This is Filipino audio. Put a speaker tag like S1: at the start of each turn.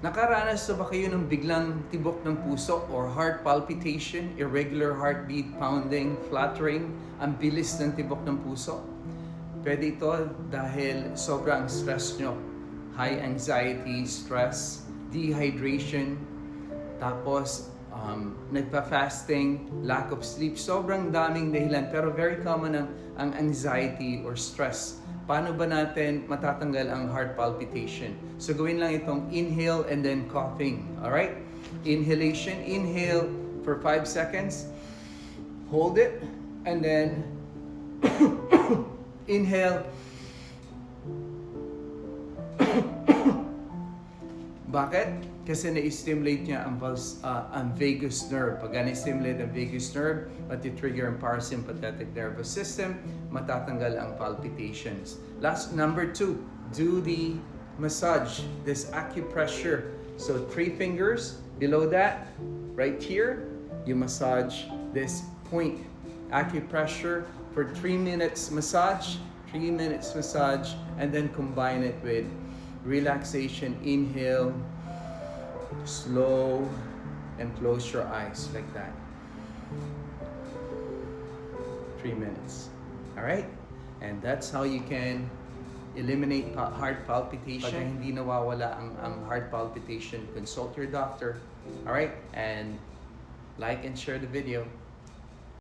S1: Nakaranas na ba kayo ng biglang tibok ng puso or heart palpitation, irregular heartbeat, pounding, fluttering, ang bilis ng tibok ng puso? Pwede ito dahil sobrang stress nyo. High anxiety, stress, dehydration, tapos nagpa-fasting, lack of sleep. Sobrang daming dahilan pero very common ang anxiety or stress. Paano ba natin matatanggal ang heart palpitation? So gawin lang itong inhale and then coughing. Alright? Inhalation, inhale for 5 seconds. Hold it. And then inhale. Bakit? Kasi na-stimulate niya ang vagus nerve. Pag na-stimulate ang vagus nerve, mati-trigger ang parasympathetic nervous system, matatanggal ang palpitations. Number 2, do the massage, this acupressure. So 3 fingers, below that, right here, you massage this point. Acupressure for 3 minutes massage, and then combine it with relaxation. Inhale, slow, and close your eyes like that. 3 minutes. Alright? And that's how you can eliminate heart palpitation. Pag hindi nawawala ang heart palpitation, consult your doctor. Alright? And like and share the video.